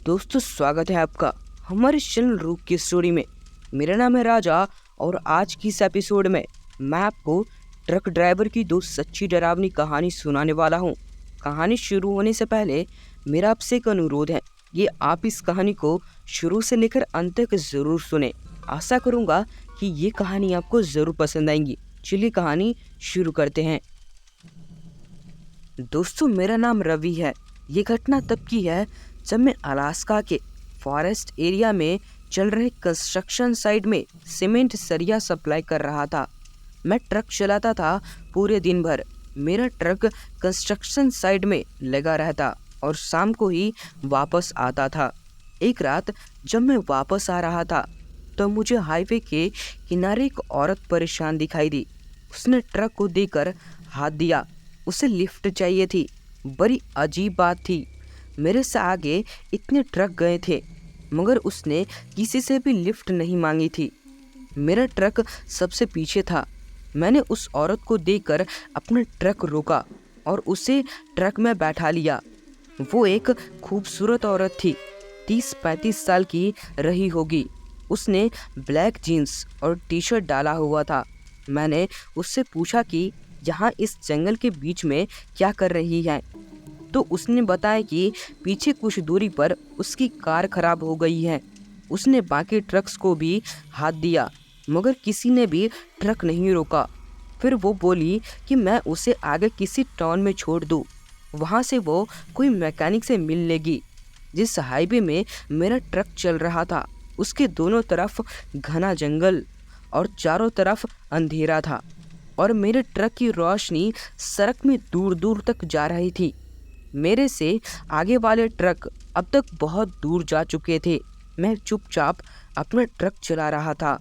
दोस्तों, स्वागत है आपका हमारे चैनल रूप की स्टोरी में। मेरा नाम है राजा और आज की इस एपिसोड में मैं आपको ट्रक ड्राइवर की दो सच्ची डरावनी कहानी सुनाने वाला हूँ। कहानी शुरू होने से पहले मेरा आपसे एक अनुरोध है, ये आप इस कहानी को शुरू से लेकर अंत तक ज़रूर सुने। आशा करूँगा कि ये कहानी आपको ज़रूर पसंद आएगी। चलिए कहानी शुरू करते हैं। दोस्तों, मेरा नाम रवि है। ये घटना तब की है जब मैं अलास्का के फॉरेस्ट एरिया में चल रहे कंस्ट्रक्शन साइट में सीमेंट सरिया सप्लाई कर रहा था। मैं ट्रक चलाता था पूरे दिन भर। मेरा ट्रक कंस्ट्रक्शन साइट में लगा रहता और शाम को ही वापस आता था। एक रात जब मैं वापस आ रहा था तो मुझे हाईवे के किनारे एक औरत परेशान दिखाई दी। उसने ट्रक को देकर हाथ दिया। उसे लिफ्ट चाहिए थी। बड़ी अजीब बात थी, मेरे से आगे इतने ट्रक गए थे मगर उसने किसी से भी लिफ्ट नहीं मांगी थी। मेरा ट्रक सबसे पीछे था। मैंने उस औरत को देखकर अपना ट्रक रोका और उसे ट्रक में बैठा लिया। वो एक खूबसूरत औरत थी, 30-35 साल की रही होगी। उसने ब्लैक जीन्स और टी शर्ट डाला हुआ था। मैंने उससे पूछा कि यहाँ इस जंगल के बीच में क्या कर रही है, तो उसने बताया कि पीछे कुछ दूरी पर उसकी कार खराब हो गई है। उसने बाकी ट्रक्स को भी हाथ दिया मगर किसी ने भी ट्रक नहीं रोका। फिर वो बोली कि मैं उसे आगे किसी टाउन में छोड़ दूँ, वहाँ से वो कोई मैकेनिक से मिल लेगी। जिस हाईवे में मेरा ट्रक चल रहा था उसके दोनों तरफ घना जंगल और चारों तरफ अंधेरा था और मेरे ट्रक की रोशनी सड़क में दूर दूर तक जा रही थी। मेरे से आगे वाले ट्रक अब तक बहुत दूर जा चुके थे। मैं चुपचाप अपना ट्रक चला रहा था।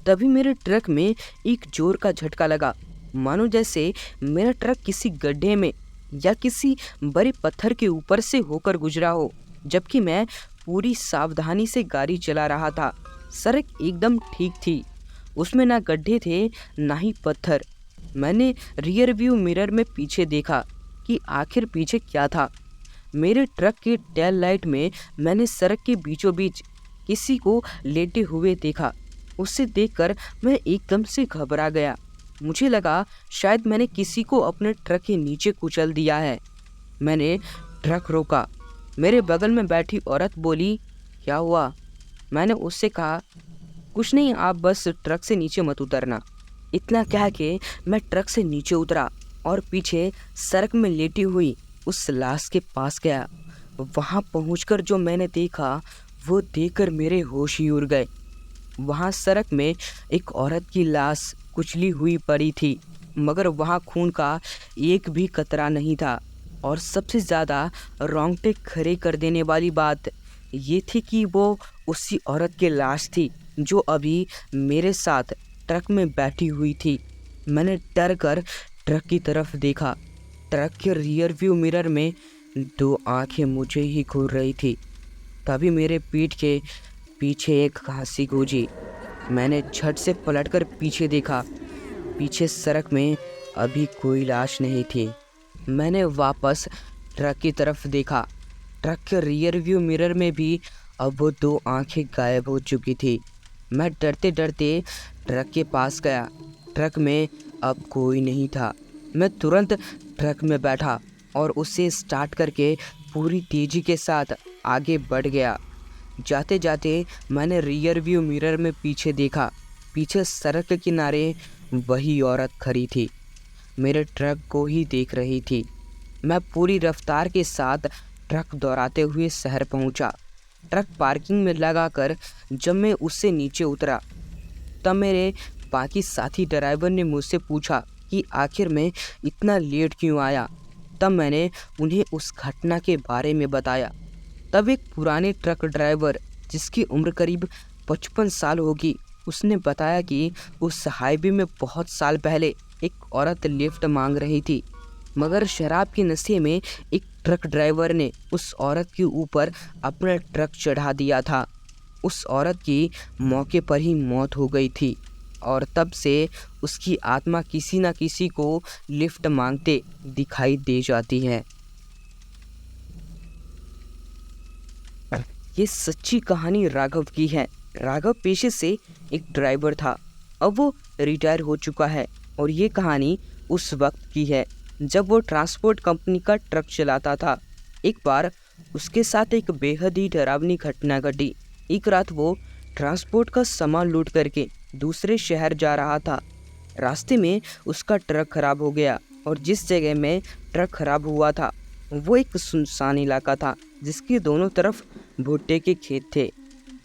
तभी मेरे ट्रक में एक जोर का झटका लगा, मानो जैसे मेरा ट्रक किसी गड्ढे में या किसी बड़े पत्थर के ऊपर से होकर गुजरा हो। जबकि मैं पूरी सावधानी से गाड़ी चला रहा था। सड़क एकदम ठीक थी, उसमें ना गड्ढे थे ना ही पत्थर। मैंने रियर व्यू मिरर में पीछे देखा कि आखिर पीछे क्या था। मेरे ट्रक के टेल लाइट में मैंने सड़क के बीचों बीच किसी को लेटे हुए देखा। उसे देखकर मैं एकदम से घबरा गया। मुझे लगा शायद मैंने किसी को अपने ट्रक के नीचे कुचल दिया है। मैंने ट्रक रोका। मेरे बगल में बैठी औरत बोली, क्या हुआ? मैंने उससे कहा, कुछ नहीं, आप बस ट्रक से नीचे मत उतरना। इतना कह के मैं ट्रक से नीचे उतरा और पीछे सड़क में लेटी हुई उस लाश के पास गया। वहाँ पहुंचकर जो मैंने देखा वो देखकर मेरे होश ही उड़ गए। वहाँ सड़क में एक औरत की लाश कुचली हुई पड़ी थी मगर वहाँ खून का एक भी कतरा नहीं था। और सबसे ज़्यादा रोंगटे खड़े कर देने वाली बात ये थी कि वो उसी औरत की लाश थी जो अभी मेरे साथ ट्रक में बैठी हुई थी। मैंने डर कर ट्रक की तरफ देखा। ट्रक के रियर व्यू मिरर में दो आंखें मुझे ही घूर रही थी। तभी मेरे पीठ के पीछे एक खांसी गूंजी। मैंने झट से पलटकर पीछे देखा। पीछे सड़क में अभी कोई लाश नहीं थी। मैंने वापस ट्रक की तरफ देखा। ट्रक के रियर व्यू मिरर में भी अब वो दो आंखें गायब हो चुकी थी। मैं डरते डरते ट्रक के पास गया। ट्रक में अब कोई नहीं था। मैं तुरंत ट्रक में बैठा और उसे स्टार्ट करके पूरी तेज़ी के साथ आगे बढ़ गया। जाते जाते मैंने रियर व्यू मिरर में पीछे देखा। पीछे सड़क के किनारे वही औरत खड़ी थी, मेरे ट्रक को ही देख रही थी। मैं पूरी रफ्तार के साथ ट्रक दौड़ाते हुए शहर पहुंचा। ट्रक पार्किंग में लगाकर जब मैं उससे नीचे उतरा तब मेरे बाकी साथी ड्राइवर ने मुझसे पूछा कि आखिर मैं इतना लेट क्यों आया। तब मैंने उन्हें उस घटना के बारे में बताया। तब एक पुराने ट्रक ड्राइवर जिसकी उम्र करीब 55 साल होगी, उसने बताया कि उस हाईवे में बहुत साल पहले एक औरत लिफ्ट मांग रही थी मगर शराब के नशे में एक ट्रक ड्राइवर ने उस औरत के ऊपर अपना ट्रक चढ़ा दिया था। उस औरत की मौके पर ही मौत हो गई थी और तब से उसकी आत्मा किसी न किसी को लिफ्ट मांगते दिखाई दे जाती है। ये सच्ची कहानी राघव की है। राघव पेशे से एक ड्राइवर था, अब वो रिटायर हो चुका है और ये कहानी उस वक्त की है जब वो ट्रांसपोर्ट कंपनी का ट्रक चलाता था। एक बार उसके साथ एक बेहद ही डरावनी घटना घटी। एक रात वो ट्रांसपोर्ट का सामान लूट करके दूसरे शहर जा रहा था। रास्ते में उसका ट्रक खराब हो गया और जिस जगह में ट्रक खराब हुआ था वो एक सुनसान इलाका था जिसके दोनों तरफ भुट्टे के खेत थे।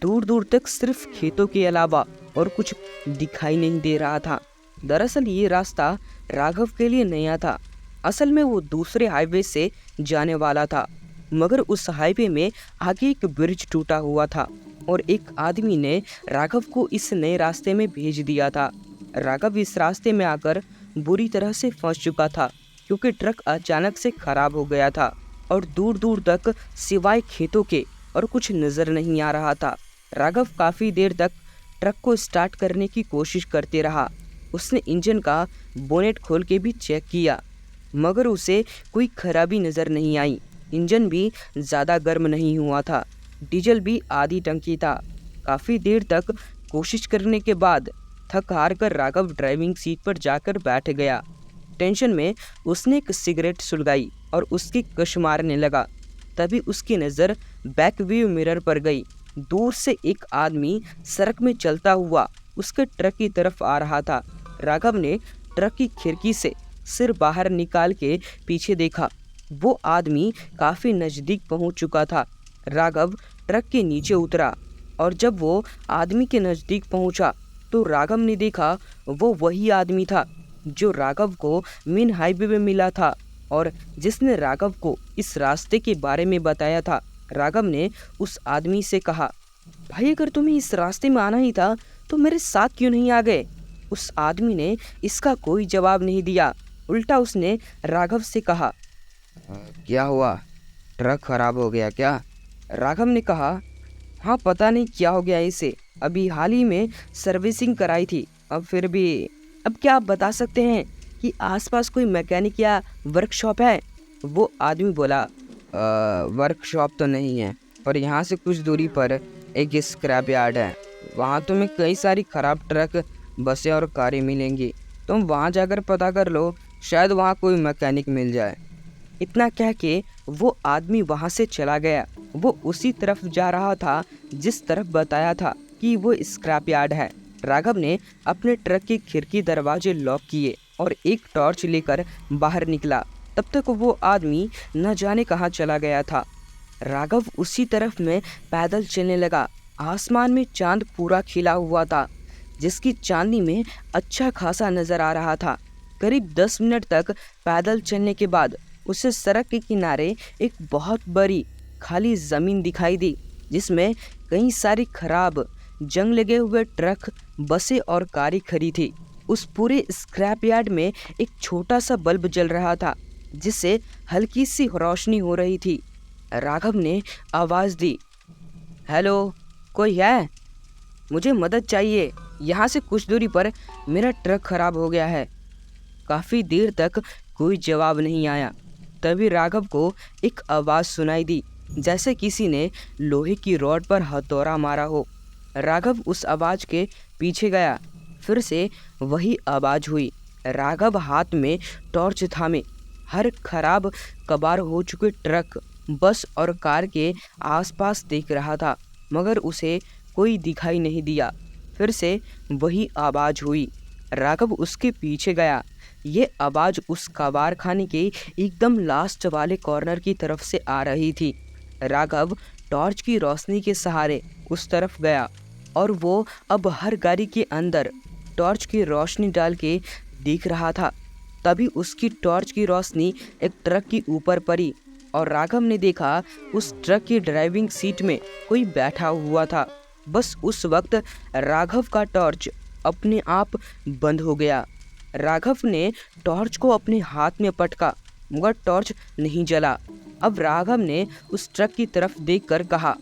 दूर दूर तक सिर्फ खेतों के अलावा और कुछ दिखाई नहीं दे रहा था। दरअसल ये रास्ता राघव के लिए नया था। असल में वो दूसरे हाईवे से जाने वाला था, मगर उस हाईवे में आगे एक ब्रिज टूटा हुआ था और एक आदमी ने राघव को इस नए रास्ते में भेज दिया था। राघव इस रास्ते में आकर बुरी तरह से फंस चुका था क्योंकि ट्रक अचानक से खराब हो गया था और दूर दूर तक सिवाय खेतों के और कुछ नज़र नहीं आ रहा था। राघव काफ़ी देर तक ट्रक को स्टार्ट करने की कोशिश करते रहा। उसने इंजन का बोनेट खोल के भी चेक किया, मगर उसे कोई खराबी नज़र नहीं आई। इंजन भी ज़्यादा गर्म नहीं हुआ था, डीजल भी आधी टंकी था। काफ़ी देर तक कोशिश करने के बाद थक हार कर राघव ड्राइविंग सीट पर जाकर बैठ गया। टेंशन में उसने एक सिगरेट सुलगाई और उसकी कश मारने लगा। तभी उसकी नज़र बैक व्यू मिरर पर गई। दूर से एक आदमी सड़क में चलता हुआ उसके ट्रक की तरफ आ रहा था। राघव ने ट्रक की खिड़की से सिर बाहर निकाल के पीछे देखा। वो आदमी काफ़ी नज़दीक पहुंच चुका था। राघव ट्रक के नीचे उतरा और जब वो आदमी के नज़दीक पहुंचा तो राघव ने देखा वो वही आदमी था जो राघव को मेन हाईवे में मिला था और जिसने राघव को इस रास्ते के बारे में बताया था। राघव ने उस आदमी से कहा, भाई अगर तुम्हें इस रास्ते में आना ही था तो मेरे साथ क्यों नहीं आ गए? उस आदमी ने इसका कोई जवाब नहीं दिया। उल्टा उसने राघव से कहा, क्या हुआ, ट्रक खराब हो गया क्या? राघव ने कहा, हाँ पता नहीं क्या हो गया इसे, अभी हाल ही में सर्विसिंग कराई थी। अब क्या आप बता सकते हैं कि आसपास कोई मैकेनिक या वर्कशॉप है? वो आदमी बोला, वर्कशॉप तो नहीं है, पर यहाँ से कुछ दूरी पर एक स्क्रैप यार्ड है। वहाँ तुम्हें कई सारी ख़राब ट्रक, बसें और कारें मिलेंगी। तुम वहाँ जाकर पता कर लो, शायद वहाँ कोई मैकेनिक मिल जाए। इतना कह के वो आदमी वहाँ से चला गया। वो उसी तरफ जा रहा था जिस तरफ बताया था कि वो स्क्रैप यार्ड है। राघव ने अपने ट्रक की खिड़की दरवाजे लॉक किए और एक टॉर्च लेकर बाहर निकला। तब तक वो आदमी न जाने कहाँ चला गया था। राघव उसी तरफ में पैदल चलने लगा। आसमान में चांद पूरा खिला हुआ था, जिसकी चांदनी में अच्छा खासा नजर आ रहा था। करीब 10 मिनट तक पैदल चलने के बाद उसे सड़क के किनारे एक बहुत बड़ी खाली ज़मीन दिखाई दी, जिसमें कई सारी खराब जंग लगे हुए ट्रक, बसें और कारें खड़ी थी। उस पूरे स्क्रैप यार्ड में एक छोटा सा बल्ब जल रहा था, जिससे हल्की सी रोशनी हो रही थी। राघव ने आवाज़ दी, हेलो, कोई है? मुझे मदद चाहिए। यहाँ से कुछ दूरी पर मेरा ट्रक खराब हो गया है। काफ़ी देर तक कोई जवाब नहीं आया। तभी राघव को एक आवाज़ सुनाई दी, जैसे किसी ने लोहे की रॉड पर हथौड़ा मारा हो। राघव उस आवाज़ के पीछे गया। फिर से वही आवाज़ हुई। राघव हाथ में टॉर्च थामे हर खराब कबाड़ हो चुके ट्रक, बस और कार के आसपास देख रहा था, मगर उसे कोई दिखाई नहीं दिया। फिर से वही आवाज़ हुई। राघव उसके पीछे गया। ये आवाज़ उस कबाड़ खाने के एकदम लास्ट वाले कॉर्नर की तरफ से आ रही थी। राघव टॉर्च की रोशनी के सहारे उस तरफ गया और वो अब हर गाड़ी के अंदर टॉर्च की रोशनी डाल के देख रहा था। तभी उसकी टॉर्च की रोशनी एक ट्रक के ऊपर पड़ी और राघव ने देखा उस ट्रक की ड्राइविंग सीट में कोई बैठा हुआ था। बस उस वक्त राघव का टॉर्च अपने आप बंद हो गया। राघव ने टॉर्च को अपने हाथ में पटका, मगर टॉर्च नहीं जला। अब राघव ने उस ट्रक की तरफ देखकर कहा,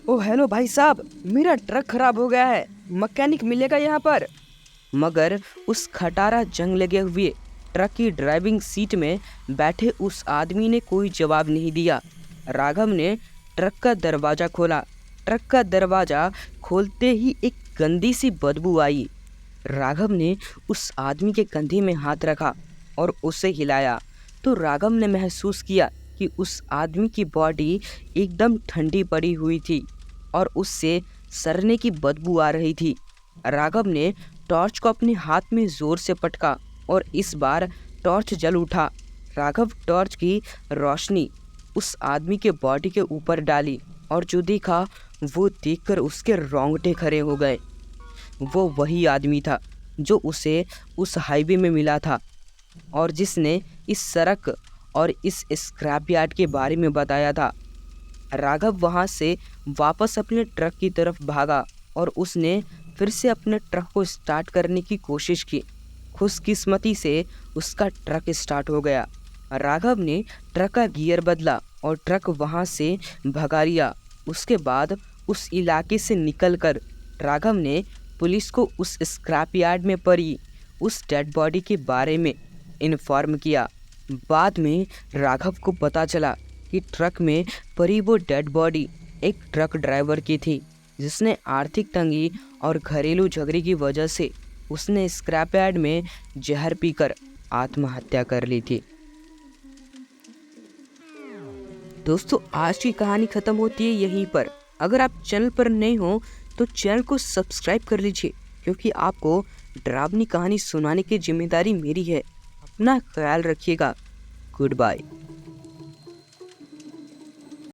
ओह हेलो भाई साहब, मेरा ट्रक खराब हो गया है, मैकेनिक मिलेगा यहाँ पर? मगर उस खटारा जंग लगे हुए ट्रक की ड्राइविंग सीट में बैठे उस आदमी ने कोई जवाब नहीं दिया। राघव ने ट्रक का दरवाज़ा खोला ट्रक का दरवाज़ा खोलते ही एक गंदी सी बदबू आई। राघव ने उस आदमी के कंधे में हाथ रखा और उसे हिलाया तो राघव ने महसूस किया कि उस आदमी की बॉडी एकदम ठंडी पड़ी हुई थी और उससे सड़ने की बदबू आ रही थी। राघव ने टॉर्च को अपने हाथ में जोर से पटका और इस बार टॉर्च जल उठा। राघव टॉर्च की रोशनी उस आदमी के बॉडी के ऊपर डाली और जो देखा वो देखकर उसके रोंगटे खड़े हो गए। वो वही आदमी था जो उसे उस हाईवे में मिला था और जिसने इस सड़क और इस स्क्रैप यार्ड के बारे में बताया था। राघव वहाँ से वापस अपने ट्रक की तरफ भागा और उसने फिर से अपने ट्रक को स्टार्ट करने की कोशिश की। खुशकिस्मती से उसका ट्रक स्टार्ट हो गया। राघव ने ट्रक का गियर बदला और ट्रक वहाँ से भगा लिया। उसके बाद उस इलाके से निकलकर राघव ने पुलिस को उस स्क्रैप यार्ड में पड़ी उस डेड बॉडी के बारे में इन्फॉर्म किया। बाद में राघव को पता चला कि ट्रक में पड़ी वो डेड बॉडी एक ट्रक ड्राइवर की थी जिसने आर्थिक तंगी और घरेलू झगड़े की वजह से उसने स्क्रैप यार्ड में जहर पीकर आत्महत्या कर ली थी। दोस्तों आज की कहानी ख़त्म होती है यहीं पर। अगर आप चैनल पर नए हो तो चैनल को सब्सक्राइब कर लीजिए क्योंकि आपको डरावनी कहानी सुनाने की जिम्मेदारी मेरी है। अपना ख्याल रखिएगा। Good bye.